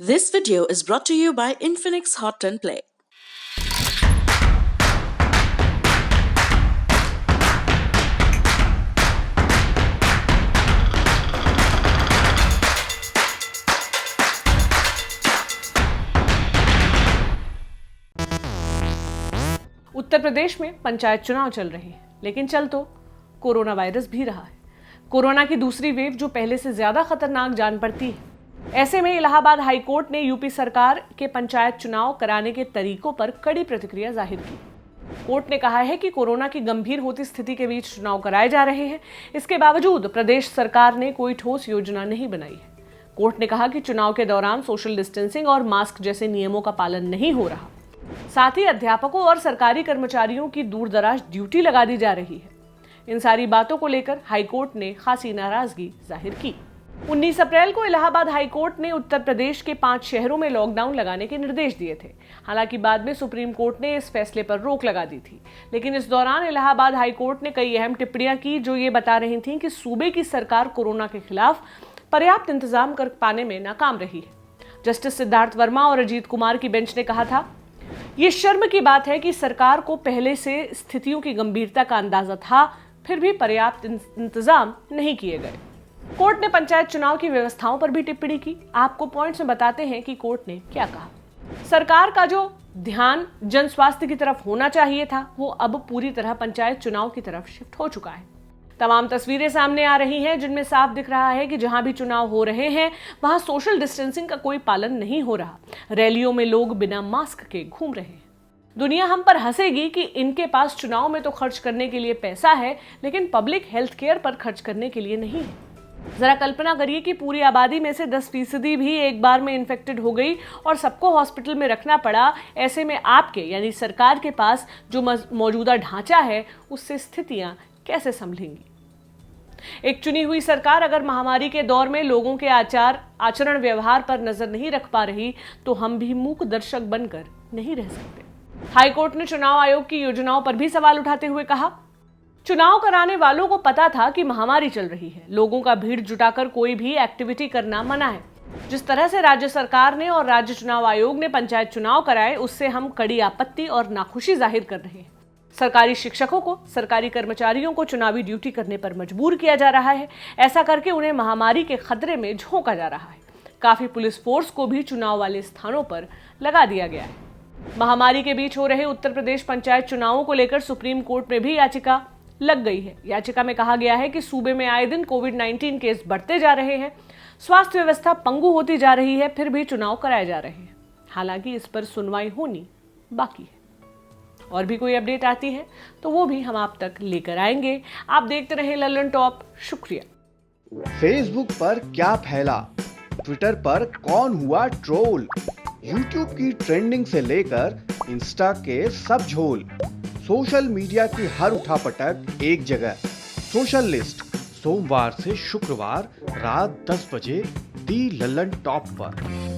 This video is brought to you by Infinix Hot 10 Play. Uttar Pradesh में पंचायत चुनाव चल रहे हैं, लेकिन चल तो कोरोना वायरस भी रहा है। कोरोना की दूसरी वेव जो पहले से ज्यादा खतरनाक जान पड़ती है। ऐसे में इलाहाबाद हाई कोर्ट ने यूपी सरकार के पंचायत चुनाव कराने के तरीकों पर कड़ी प्रतिक्रिया जाहिर की। कोर्ट ने कहा है कि कोरोना की गंभीर होती स्थिति के बीच चुनाव कराए जा रहे हैं। इसके बावजूद प्रदेश सरकार ने कोई ठोस योजना नहीं बनाई है। कोर्ट ने कहा कि चुनाव के दौरान सोशल डिस्टेंसिंग और मास्क जैसे नियमों का पालन नहीं हो रहा। साथ ही अध्यापकों और सरकारी कर्मचारियों की दूरदराज ड्यूटी लगा दी जा रही है। इन सारी बातों को लेकर हाईकोर्ट ने खासी नाराजगी जाहिर की। 19 अप्रैल को इलाहाबाद हाईकोर्ट ने उत्तर प्रदेश के 5 शहरों में लॉकडाउन लगाने के निर्देश दिए थे। हालांकि बाद में सुप्रीम कोर्ट ने इस फैसले पर रोक लगा दी थी, लेकिन इस दौरान इलाहाबाद हाईकोर्ट ने कई अहम टिप्पणियां की जो ये बता रही थी कि सूबे की सरकार कोरोना के खिलाफ पर्याप्त इंतजाम कर पाने में नाकाम रही है। जस्टिस सिद्धार्थ वर्मा और अजीत कुमार की बेंच ने कहा था, ये शर्म की बात है कि सरकार को पहले से स्थितियों की गंभीरता का अंदाजा था, फिर भी पर्याप्त इंतजाम नहीं किए गए। कोर्ट ने पंचायत चुनाव की व्यवस्थाओं पर भी टिप्पणी की। आपको पॉइंट्स में बताते हैं कि कोर्ट ने क्या कहा। सरकार का जो ध्यान जन स्वास्थ्य की तरफ होना चाहिए था, वो अब पूरी तरह पंचायत चुनाव की तरफ शिफ्ट हो चुका है। तमाम तस्वीरें सामने आ रही हैं जिनमें साफ दिख रहा है कि जहां भी चुनाव हो रहे हैं वहां सोशल डिस्टेंसिंग का कोई पालन नहीं हो रहा। रैलियों में लोग बिना मास्क के घूम रहे हैं। दुनिया हम पर हंसेगी कि इनके पास चुनाव में तो खर्च करने के लिए पैसा है, लेकिन पब्लिक हेल्थ केयर पर खर्च करने के लिए नहीं है। जरा कल्पना करिए कि पूरी आबादी में से 10% भी एक बार में इन्फेक्टेड हो गई और सबको हॉस्पिटल में रखना पड़ा। ऐसे में आपके यानी सरकार के पास जो मौजूदा ढांचा है उससे स्थितियां कैसे संभलेंगी। एक चुनी हुई सरकार अगर महामारी के दौर में लोगों के आचरण व्यवहार पर नजर नहीं रख पा रही तो हम भी मूक दर्शक बनकर नहीं रह सकते। हाईकोर्ट ने चुनाव आयोग की योजनाओं पर भी सवाल उठाते हुए कहा, चुनाव कराने वालों को पता था कि महामारी चल रही है। लोगों का भीड़ जुटाकर कोई भी एक्टिविटी करना मना है। जिस तरह से राज्य सरकार ने और राज्य चुनाव आयोग ने पंचायत चुनाव कराए, उससे हम कड़ी आपत्ति और नाखुशी जाहिर कर रहे हैं। सरकारी शिक्षकों को, सरकारी कर्मचारियों को चुनावी ड्यूटी करने पर मजबूर किया जा रहा है। ऐसा करके उन्हें महामारी के खतरे में झोंका जा रहा है। काफी पुलिस फोर्स को भी चुनाव वाले स्थानों पर लगा दिया गया है। महामारी के बीच हो रहे उत्तर प्रदेश पंचायत चुनावों को लेकर सुप्रीम कोर्ट में भी याचिका लग गई है। याचिका में कहा गया है कि सूबे में आए दिन कोविड-19 केस बढ़ते जा रहे हैं, स्वास्थ्य व्यवस्था पंगु होती जा रही है, फिर भी चुनाव कराए जा रहे हैं। हालांकि इस पर सुनवाई होनी बाकी है। और भी कोई अपडेट आती है तो वो भी हम आप तक लेकर आएंगे। आप देखते रहे लल्लन टॉप। शुक्रिया। फेसबुक पर क्या फैला, ट्विटर पर कौन हुआ ट्रोल, यूट्यूब की ट्रेंडिंग से लेकर इंस्टा के सब झोल, सोशल मीडिया की हर उठापटक एक जगह। सोशल लिस्ट सोमवार से शुक्रवार रात 10 बजे दी लल्लन टॉप पर।